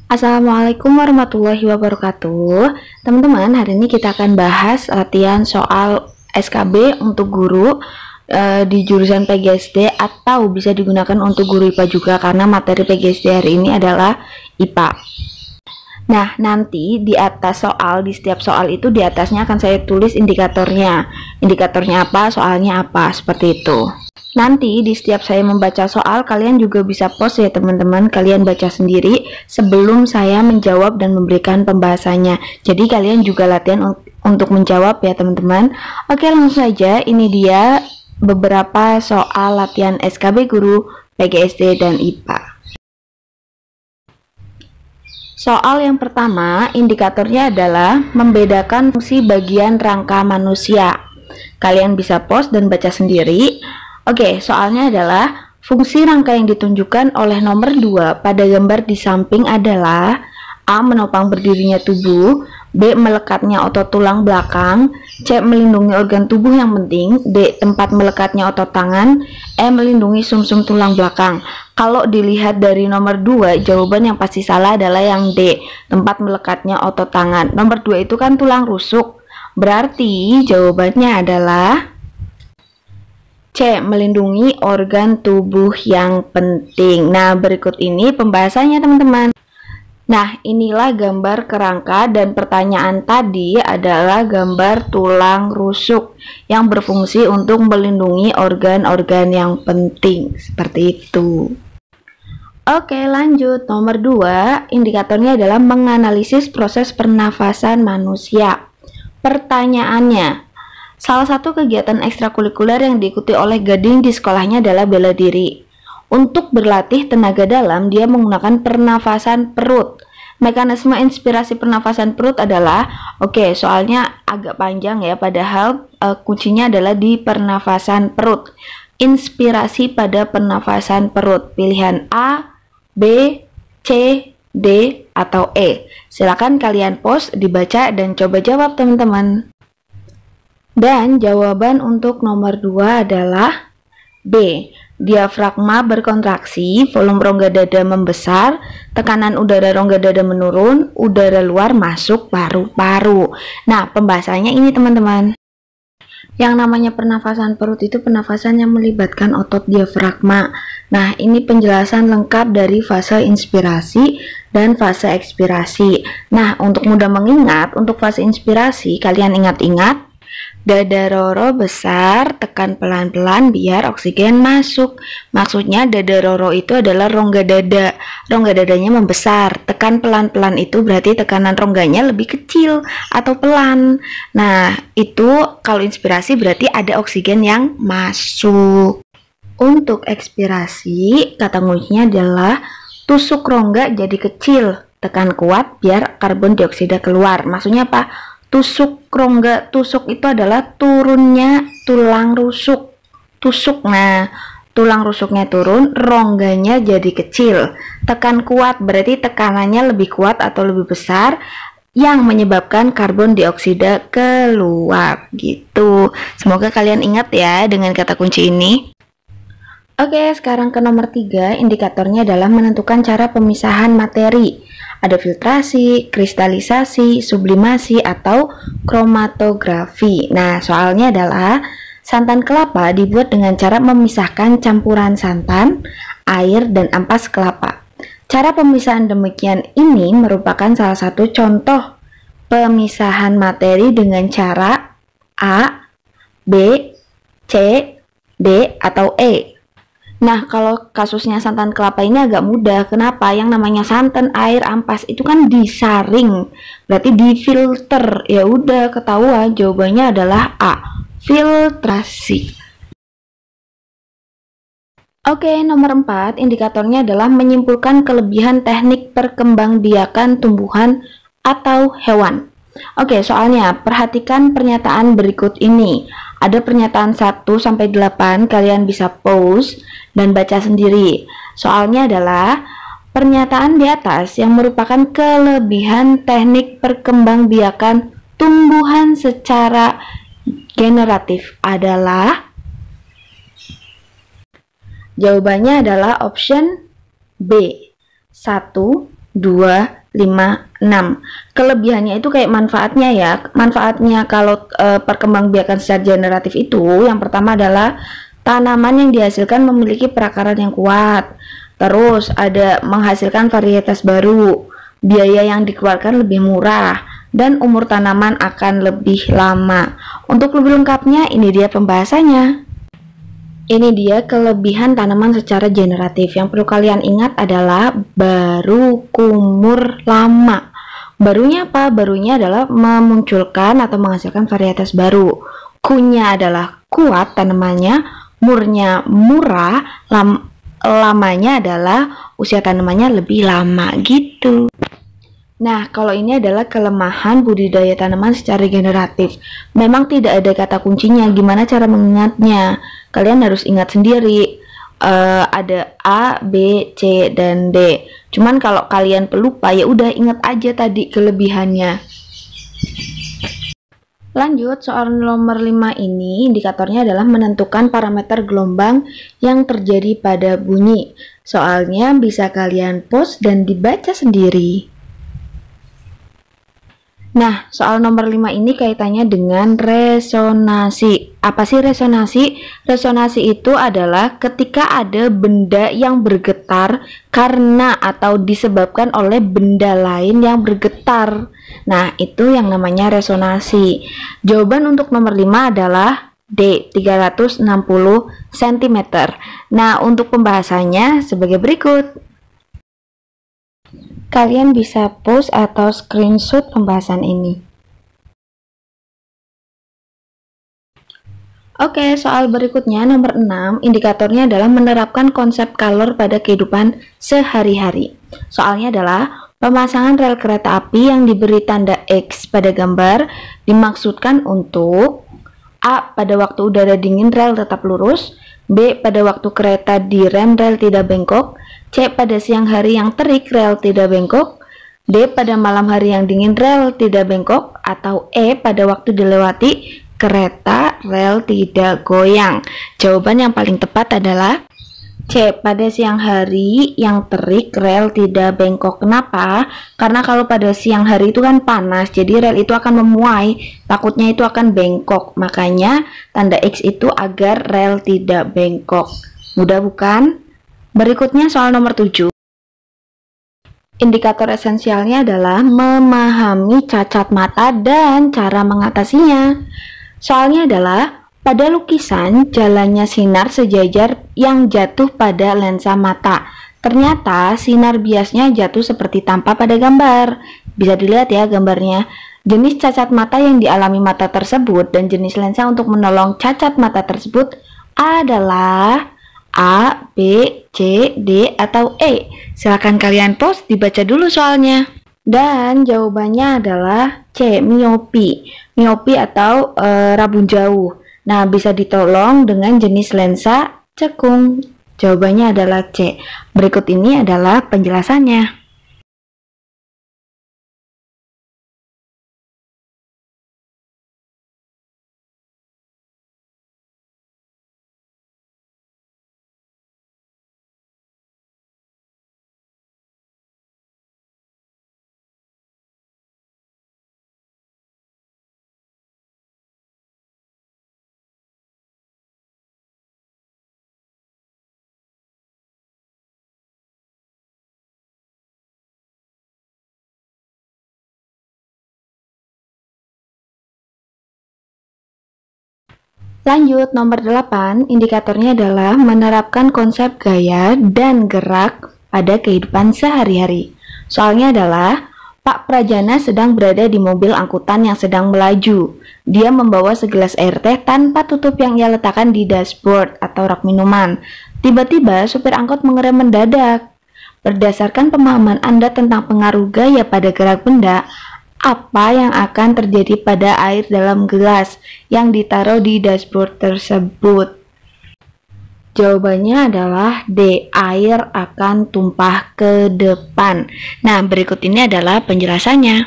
Assalamualaikum warahmatullahi wabarakatuh. Teman-teman, hari ini kita akan bahas latihan soal SKB untuk guru di jurusan PGSD atau bisa digunakan untuk guru IPA juga karena materi PGSD hari ini adalah IPA. Nah, nanti di atas soal, di setiap soal itu di atasnya akan saya tulis indikatornya. Indikatornya apa, soalnya apa, seperti itu. Nanti di setiap saya membaca soal, kalian juga bisa pause ya teman-teman, kalian baca sendiri sebelum saya menjawab dan memberikan pembahasannya. Jadi kalian juga latihan untuk menjawab ya teman-teman. Oke, langsung saja, ini dia beberapa soal latihan SKB guru, PGSD, dan IPA. Soal yang pertama, indikatornya adalah membedakan fungsi bagian rangka manusia. Kalian bisa pause dan baca sendiri. Oke, soalnya adalah fungsi rangka yang ditunjukkan oleh nomor 2 pada gambar di samping adalah A. Menopang berdirinya tubuh, B. Melekatnya otot tulang belakang, C. Melindungi organ tubuh yang penting, D. Tempat melekatnya otot tangan, E. Melindungi sumsum tulang belakang. Kalau dilihat dari nomor 2, jawaban yang pasti salah adalah yang D. Tempat melekatnya otot tangan. Nomor 2 itu kan tulang rusuk. Berarti jawabannya adalah C. Melindungi organ tubuh yang penting. Nah, berikut ini pembahasannya teman-teman. Nah, inilah gambar kerangka dan pertanyaan tadi adalah gambar tulang rusuk yang berfungsi untuk melindungi organ-organ yang penting. Seperti itu. Oke, lanjut. Nomor 2, indikatornya adalah menganalisis proses pernafasan manusia. Pertanyaannya, salah satu kegiatan ekstrakurikuler yang diikuti oleh Gading di sekolahnya adalah bela diri. Untuk berlatih tenaga dalam, dia menggunakan pernafasan perut. Mekanisme inspirasi pernafasan perut adalah, soalnya agak panjang ya, padahal kuncinya adalah di pernafasan perut. Inspirasi pada pernafasan perut, pilihan A, B, C, D, atau E. Silakan kalian pause, dibaca, dan coba jawab teman-teman. Dan jawaban untuk nomor 2 adalah B. Diafragma berkontraksi, volume rongga dada membesar, tekanan udara rongga dada menurun, udara luar masuk paru-paru. Nah, pembahasannya ini teman-teman. Yang namanya pernafasan perut itu pernafasan yang melibatkan otot diafragma. Nah, ini penjelasan lengkap dari fase inspirasi dan fase ekspirasi. Nah, untuk mudah mengingat, untuk fase inspirasi, kalian ingat-ingat, dada roro besar, tekan pelan-pelan biar oksigen masuk. Maksudnya dada roro itu adalah rongga dada. Rongga dadanya membesar. Tekan pelan-pelan itu berarti tekanan rongganya lebih kecil atau pelan. Nah, itu kalau inspirasi berarti ada oksigen yang masuk. Untuk ekspirasi, kata kuncinya adalah tusuk rongga jadi kecil. Tekan kuat biar karbon dioksida keluar. Maksudnya apa? Tusuk rongga, tusuk itu adalah turunnya tulang rusuk. Tusuk, nah tulang rusuknya turun, rongganya jadi kecil. Tekan kuat berarti tekanannya lebih kuat atau lebih besar yang menyebabkan karbon dioksida keluar gitu. Semoga kalian ingat ya dengan kata kunci ini. Oke, sekarang ke nomor 3, indikatornya adalah menentukan cara pemisahan materi. Ada filtrasi, kristalisasi, sublimasi, atau kromatografi. Nah, soalnya adalah santan kelapa dibuat dengan cara memisahkan campuran santan, air, dan ampas kelapa. Cara pemisahan demikian ini merupakan salah satu contoh pemisahan materi dengan cara A, B, C, D, atau E. Nah, kalau kasusnya santan kelapa ini agak mudah. Kenapa? Yang namanya santan, air, ampas itu kan disaring, berarti difilter. Ya udah ketahuan jawabannya adalah A, filtrasi. Oke, nomor 4, indikatornya adalah menyimpulkan kelebihan teknik perkembangbiakan tumbuhan atau hewan. Oke, soalnya perhatikan pernyataan berikut ini. Ada pernyataan 1-8, kalian bisa pause dan baca sendiri. Soalnya adalah pernyataan di atas yang merupakan kelebihan teknik perkembangbiakan tumbuhan secara generatif adalah, jawabannya adalah option B, 1, 2, 5, 6. Kelebihannya itu kayak manfaatnya ya. Manfaatnya kalau perkembangbiakan secara generatif itu yang pertama adalah tanaman yang dihasilkan memiliki perakaran yang kuat. Terus ada menghasilkan varietas baru. Biaya yang dikeluarkan lebih murah dan umur tanaman akan lebih lama. Untuk lebih lengkapnya ini dia pembahasannya. Ini dia kelebihan tanaman secara generatif. Yang perlu kalian ingat adalah baru kumur lama. Barunya apa? Barunya adalah memunculkan atau menghasilkan varietas baru. Kunya adalah kuat tanamannya, murnya murah, lamanya adalah usia tanamannya lebih lama gitu. Nah, kalau ini adalah kelemahan budidaya tanaman secara generatif. Memang tidak ada kata kuncinya, gimana cara mengingatnya? Kalian harus ingat sendiri. Ada A, B, C, dan D. Cuman kalau kalian pelupa, ya udah ingat aja tadi kelebihannya. Lanjut, soal nomor 5 ini indikatornya adalah menentukan parameter gelombang yang terjadi pada bunyi. Soalnya bisa kalian pause dan dibaca sendiri. Nah, soal nomor 5 ini kaitannya dengan resonansi. Apa sih resonansi? Resonansi itu adalah ketika ada benda yang bergetar karena atau disebabkan oleh benda lain yang bergetar. Nah, itu yang namanya resonansi. Jawaban untuk nomor 5 adalah D, 360 cm. Nah, untuk pembahasannya sebagai berikut. Kalian bisa post atau screenshot pembahasan ini. Oke, soal berikutnya nomor 6, indikatornya adalah menerapkan konsep color pada kehidupan sehari-hari. Soalnya adalah pemasangan rel kereta api yang diberi tanda X pada gambar dimaksudkan untuk A. Pada waktu udara dingin rel tetap lurus, B. Pada waktu kereta direm rel tidak bengkok, C. Pada siang hari yang terik rel tidak bengkok, D. Pada malam hari yang dingin rel tidak bengkok, atau E. Pada waktu dilewati kereta rel tidak goyang. Jawaban yang paling tepat adalah C. Pada siang hari yang terik rel tidak bengkok. Kenapa? Karena kalau pada siang hari itu kan panas, jadi rel itu akan memuai, takutnya itu akan bengkok. Makanya tanda X itu agar rel tidak bengkok. Mudah bukan? Berikutnya soal nomor 7. Indikator esensialnya adalah memahami cacat mata dan cara mengatasinya. Soalnya adalah pada lukisan jalannya sinar sejajar yang jatuh pada lensa mata. Ternyata sinar biasnya jatuh seperti tampak pada gambar. Bisa dilihat ya gambarnya. Jenis cacat mata yang dialami mata tersebut dan jenis lensa untuk menolong cacat mata tersebut adalah A, B, C, D, atau E. Silakan kalian pause, dibaca dulu soalnya. Dan jawabannya adalah C, miopi. Miopi atau rabun jauh. Nah, bisa ditolong dengan jenis lensa cekung. Jawabannya adalah C. Berikut ini adalah penjelasannya. Lanjut, nomor 8, indikatornya adalah menerapkan konsep gaya dan gerak pada kehidupan sehari-hari. Soalnya adalah, Pak Prajana sedang berada di mobil angkutan yang sedang melaju. Dia membawa segelas air teh tanpa tutup yang ia letakkan di dashboard atau rak minuman. Tiba-tiba, supir angkot mengerem mendadak. Berdasarkan pemahaman Anda tentang pengaruh gaya pada gerak benda, apa yang akan terjadi pada air dalam gelas yang ditaruh di dashboard tersebut? Jawabannya adalah D. Air akan tumpah ke depan. Nah, berikut ini adalah penjelasannya.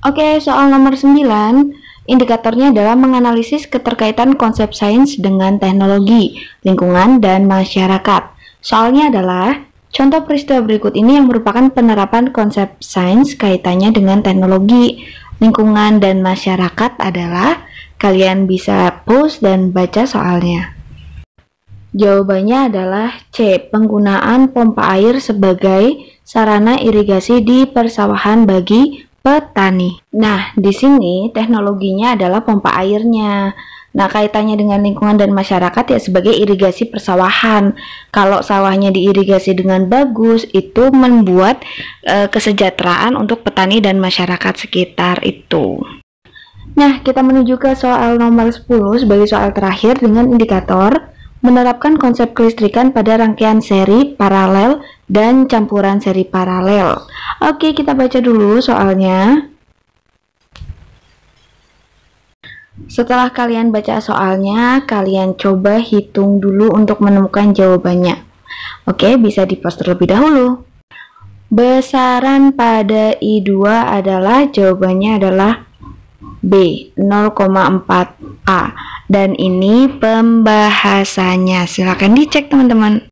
Oke, soal nomor 9, indikatornya adalah menganalisis keterkaitan konsep sains dengan teknologi, lingkungan, dan masyarakat. Soalnya adalah, contoh peristiwa berikut ini yang merupakan penerapan konsep sains kaitannya dengan teknologi, lingkungan, dan masyarakat adalah, kalian bisa pause dan baca soalnya. Jawabannya adalah C. Penggunaan pompa air sebagai sarana irigasi di persawahan bagi petani. Nah, di sini teknologinya adalah pompa airnya. Nah, kaitannya dengan lingkungan dan masyarakat ya sebagai irigasi persawahan. Kalau sawahnya diirigasi dengan bagus, itu membuat kesejahteraan untuk petani dan masyarakat sekitar itu. Nah, kita menuju ke soal nomor 10 sebagai soal terakhir dengan indikator menerapkan konsep kelistrikan pada rangkaian seri paralel dan campuran seri paralel. Oke, kita baca dulu soalnya. Setelah kalian baca soalnya, kalian coba hitung dulu untuk menemukan jawabannya. Oke, bisa di-pause terlebih dahulu. Besaran pada I2 adalah, jawabannya adalah B, 0,4A. Dan ini pembahasannya, silahkan dicek teman-teman.